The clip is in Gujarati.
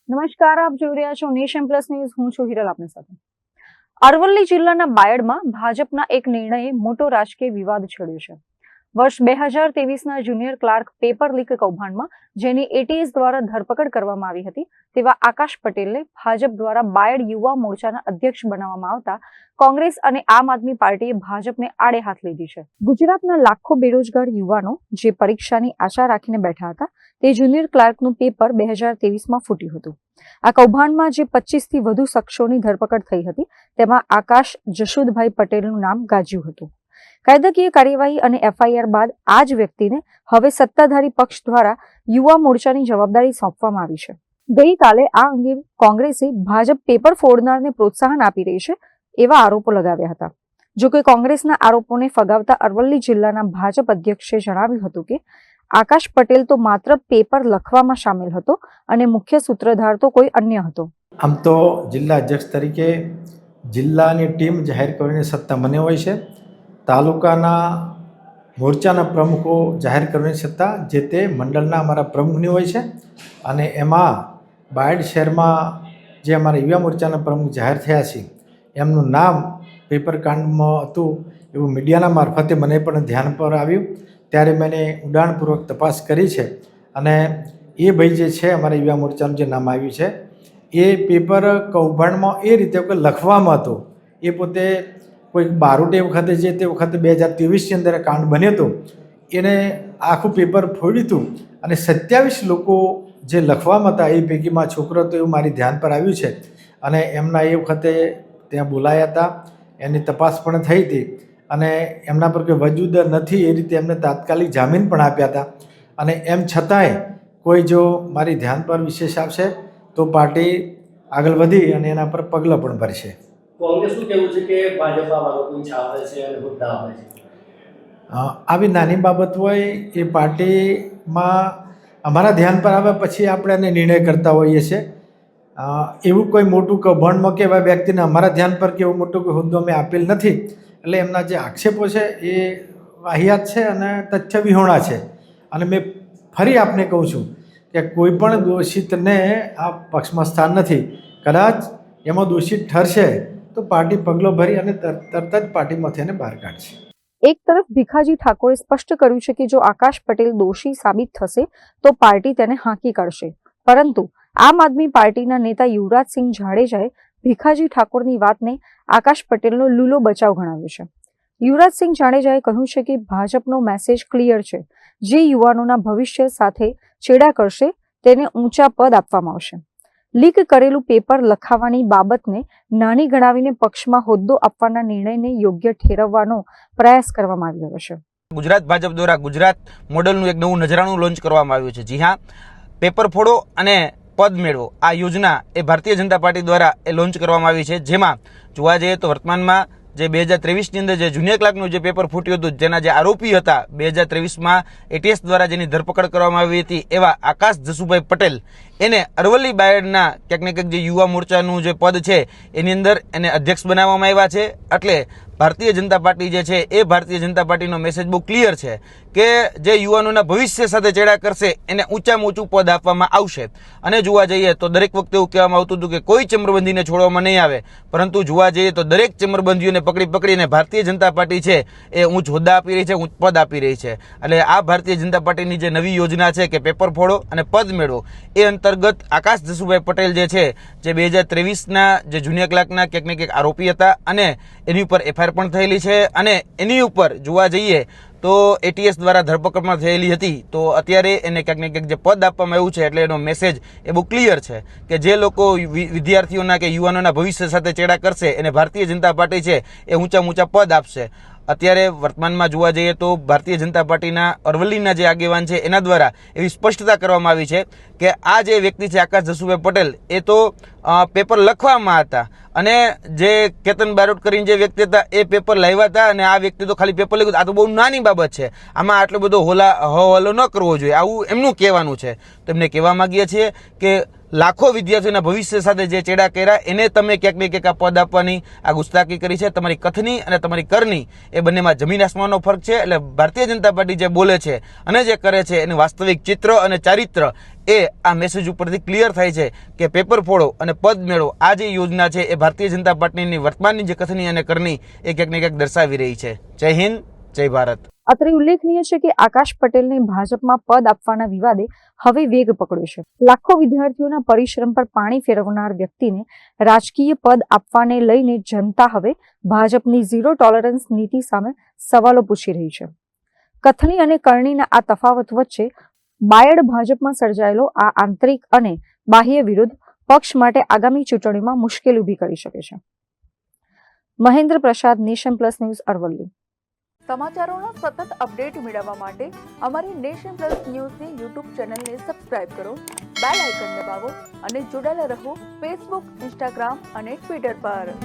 નમસ્કાર, આપ જોઈ રહ્યા છો નેશન પ્લસ ન્યૂઝ. હું છું હિરલ આપની સાથે. અરવલ્લી જિલ્લાના બાયડમાં ભાજપના એક નિર્ણયે મોટો રાજકીય વિવાદ છેડ્યો છે. વર્ષ 2023ના જુનિયર ક્લાર્ક પેપર લીક કૌભાંડમાં જેની એટીએસ દ્વારા ધરપકડ કરવામાં આવી હતી તેવા આકાશ પટેલને ભાજપ દ્વારા બાયડ યુવા મોરચાના અધ્યક્ષ બનાવવામાં આવતા કોંગ્રેસ અને આમ આદમી પાર્ટીએ ભાજપને આડે હાથ લીધી છે. ગુજરાતના લાખો બેરોજગાર યુવાનો જે પરીક્ષાની આશા રાખીને બેઠા હતા તે જુનિયર ક્લાર્કનું પેપર 2023માં ફૂટ્યું હતું. આ કૌભાંડમાં જે 25થી વધુ શખ્સોની ધરપકડ થઈ હતી તેમાં આકાશ જશુદભાઈ પટેલનું નામ ગાજ્યું હતું. કાયદાકીય કાર્યવાહી અને એફઆઈઆર બાદ આ જ વ્યક્તિને હવે સત્તાધારી પક્ષ દ્વારા યુવા મોરચાની જવાબદારી સોંપવામાં આવી છે. ગઈકાલે આ અંગે કોંગ્રેસે ભાજપ પેપર ફોડનારને પ્રોત્સાહન આપી રહી છે એવા આરોપો લગાવ્યા હતા. જોકે કોંગ્રેસના આરોપોને ફગાવતા અરવલ્લી જિલ્લાના ભાજપ અધ્યક્ષે જણાવ્યું હતું કે આકાશ પટેલ તો માત્ર પેપર લખવામાં સામેલ હતો અને મુખ્ય સૂત્રધાર તો કોઈ અન્ય હતો. આમ તો જિલ્લા અધ્યક્ષ તરીકે જિલ્લાની ટીમ જાહેર કરીને સત્તા મને હોય છે. તાલુકાના મોરચાના પ્રમુખો જાહેર કરવાની સત્તા જે તે મંડળના અમારા પ્રમુખની હોય છે અને એમાં બાયડ શહેરમાં જે અમારા યુવા મોરચાના પ્રમુખ જાહેર થયા છે એમનું નામ પેપર કાંડમાં હતું એવું મીડિયાના મારફતે મને પણ ધ્યાન પર આવ્યું. ત્યારે મેં ઊંડાણપૂર્વક તપાસ કરી છે અને એ ભાઈ જે છે અમારા યુવા મોરચાનું જે નામ આવ્યું છે એ પેપર કૌભાંડમાં એ રીતે લખવામાં હતો. એ પોતે કોઈ બારોટે વખતે જે તે વખતે 2023ની અંદર કાંડ બન્યો હતો એને આખું પેપર ફોડ્યું હતું અને 27 લોકો જે લખવામાં હતા એ પૈકીમાં છોકરો હતો એવું મારી ધ્યાન પર આવ્યું છે અને એમના એ વખતે ત્યાં બોલાયા હતા. એની તપાસ પણ થઈ હતી અને એમના પર કોઈ વજૂદ નથી એ રીતે એમને તાત્કાલિક જામીન પણ આપ્યા હતા. અને એમ છતાંય કોઈ જો મારી ધ્યાન પર વિશેષ આવશે તો પાર્ટી આગળ વધી અને એના પર પગલાં પણ ભરશે. કોંગ્રેસ શું કહેવું છે કે ભાજપ આ બાબતની છાપે છે અને હોદ્દા આપે છે? આવી નાની બાબત હોય એ પાર્ટીમાં અમારા ધ્યાન પર આવે પછી આપણે એને નિર્ણય કરતા હોઈએ છીએ. એવું કોઈ મોટું કૌભાંડમાં કે એવા વ્યક્તિને અમારા ધ્યાન પર કે એવું મોટું કોઈ હોદ્દો અમે આપેલ નથી. એટલે એમના જે આક્ષેપો છે એ વાહિયાત છે અને તથ્ય વિહોણા છે. અને મેં ફરી આપને કહું છું કે કોઈ પણ દોષિતને આ પક્ષમાં સ્થાન નથી. કદાચ એમાં દોષિત ઠરશે તો પાર્ટી પગલો ભરી અને તરત જ પાર્ટીમાંથી એને બહાર કાઢશે. એક તરફ ભીખાજી ઠાકોરે સ્પષ્ટ કર્યું છે કે જો આકાશ પટેલ દોષી સાબિત થશે તો પાર્ટી તેને હાંકી કાઢશે. પરંતુ આમ આદમી પાર્ટીના નેતા યુવરાજસિંહ જાડેજાએ ભીખાજી ઠાકોરની વાતને આકાશ પટેલનો લૂલો બચાવ ગણાવ્યો છે. યુવરાજસિંહ જાડેજાએ કહ્યું છે કે ભાજપનો મેસેજ ક્લિયર છે. જે યુવાનોના ભવિષ્ય સાથે ચેડા કરશે તેને ઊંચા પદ આપવામાં આવશે. લીક કરેલું પેપર લખાવવાની બાબતને નાની ગણાવીને પક્ષમાં હોદ્દો આપવાના નિર્ણયને યોગ્ય ઠેરવવાનો પ્રયાસ કરવામાં આવી રહ્યો છે. ગુજરાત ભાજપ દ્વારા ગુજરાત મોડલનું એક નવું નજરાણું લોન્ચ કરવામાં આવ્યું છે. જી હા, પેપર ફોડો અને પદ મેળવો આ યોજના એ ભારતીય જનતા પાર્ટી દ્વારા એ લોન્ચ કરવામાં આવી છે. જેમાં જોવા જઈએ તો વર્તમાનમાં જે 2023ની અંદર જે જુનિયર ક્લાર્કનું જે પેપર ફૂટ્યું હતું જેના જે આરોપી હતા 2023માં એટીએસ દ્વારા જેની ધરપકડ કરવામાં આવી હતી એવા આકાશ જશુભાઈ પટેલ એને અરવલ્લી બાયડના ક્યાંક ને ક્યાંક જે યુવા મોરચાનું જે પદ છે એની અંદર એને અધ્યક્ષ બનાવવામાં આવ્યા છે. એટલે ભારતીય જનતા પાર્ટી જે છે એ ભારતીય જનતા પાર્ટીનો મેસેજ બહુ ક્લિયર છે કે જે યુવાનોના ભવિષ્ય સાથે ચેડા કરશે એને ઊંચામાં ઊંચું પદ આપવામાં આવશે. અને જોવા જઈએ તો દરેક વખતે એવું કહેવામાં આવતું હતું કે કોઈ ચમરબંધીને છોડવામાં નહીં આવે, પરંતુ જોવા જઈએ તો દરેક ચમરબંધીઓને પકડીને ભારતીય જનતા પાર્ટી છે એ ઊંચ હોદ્દા આપી રહી છે, ઊંચ પદ આપી રહી છે. એટલે આ ભારતીય જનતા પાર્ટીની જે નવી યોજના છે કે પેપર ફોડો અને પદ મેળવો એ અંતર્ગત આકાશ જશુભાઈ પટેલ જે છે જે 2023ના જે જુનિયર ક્લાર્કના ક્યાંક ને ક્યાંક આરોપી હતા અને એની ઉપર એફઆઈઆર પણ થયેલી છે અને એની ઉપર જોવા જઈએ તો એટીએસ દ્વારા ધરપકડમાં થયેલી હતી. તો અત્યારે એને ક્યાંક ને ક્યાંક જે પદ આપવામાં આવ્યું છે એટલે એનો મેસેજ એ બહુ ક્લિયર છે કે જે લોકો વિદ્યાર્થીઓના કે યુવાનોના ભવિષ્ય સાથે ચેડા કરશે એને ભારતીય જનતા પાર્ટી છે એ ઊંચા પદ આપશે. અત્યારે વર્તમાનમાં જોવા જઈએ તો ભારતીય જનતા પાર્ટીના અરવલ્લીના જે આગેવાન છે એના દ્વારા એવી સ્પષ્ટતા કરવામાં આવી છે કે આ જે વ્યક્તિ છે આકાશ જશુભાઈ પટેલ એ તો પેપર લખવામાં હતા અને જે કેતન બારોટ કરીને જે વ્યક્તિ હતા એ પેપર લાવ્યા હતા અને આ વ્યક્તિ તો ખાલી પેપર લખ્યું. આ તો બહુ નાની બાબત છે, આમાં આટલો બધો હવાલો ન કરવો જોઈએ આવું એમનું કહેવાનું છે. તો એમને કહેવા માંગીએ છીએ કે લાખો વિદ્યાર્થીઓના ભવિષ્ય સાથે જે ચેડા કર્યા એને તમે ક્યાંક ને ક્યાંક આ પદ આપવાની આ ગુસ્તાકી કરી છે. તમારી કથની અને તમારી કરની એ બંનેમાં જમીન આસમાનનો ફરક છે. એટલે ભારતીય જનતા પાર્ટી જે બોલે છે અને જે કરે છે એનું વાસ્તવિક ચિત્ર અને ચારિત્ર એ આ મેસેજ ઉપરથી ક્લિયર થાય છે કે પેપર ફોડો અને પદ મેળવો આ જે યોજના છે એ ભારતીય જનતા પાર્ટીની વર્તમાનની જે કથની અને કરની એ ક્યાંક ને ક્યાંક દર્શાવી રહી છે. જય હિન્દ, જય ભારત. અત્રે ઉલ્લેખનીય છે કે આકાશ પટેલને ભાજપમાં પદ આપવાના વિવાદે હવે વેગ પકડ્યો છે. લાખો વિદ્યાર્થીઓના પરિશ્રમ પર પાણી ફેરવનાર વ્યક્તિને રાજકીય પદ આપવાને લઈને જનતા હવે ભાજપની ઝીરો ટોલરન્સ નીતિ સામે સવાલો પૂછી રહી છે. કથની અને કરણીના આ તફાવત વચ્ચે બાયડ ભાજપમાં સર્જાયેલો આ આંતરિક અને બાહ્ય વિરોધ પક્ષ માટે આગામી ચૂંટણીમાં મુશ્કેલી ઊભી કરી શકે છે. મહેન્દ્ર પ્રસાદ, નેશન પ્લસ ન્યૂઝ, અરવલ્લી. સમાચારોનો સતત અપડેટ મેળવવા માટે અમારી નેશન પ્લસ ન્યૂઝની યુટ્યુબ ચેનલને સબસ્ક્રાઇબ કરો, બેલ આઇકન દબાવો અને જોડાયેલા રહો ફેસબુક, ઇન્સ્ટાગ્રામ અને ટ્વિટર પર.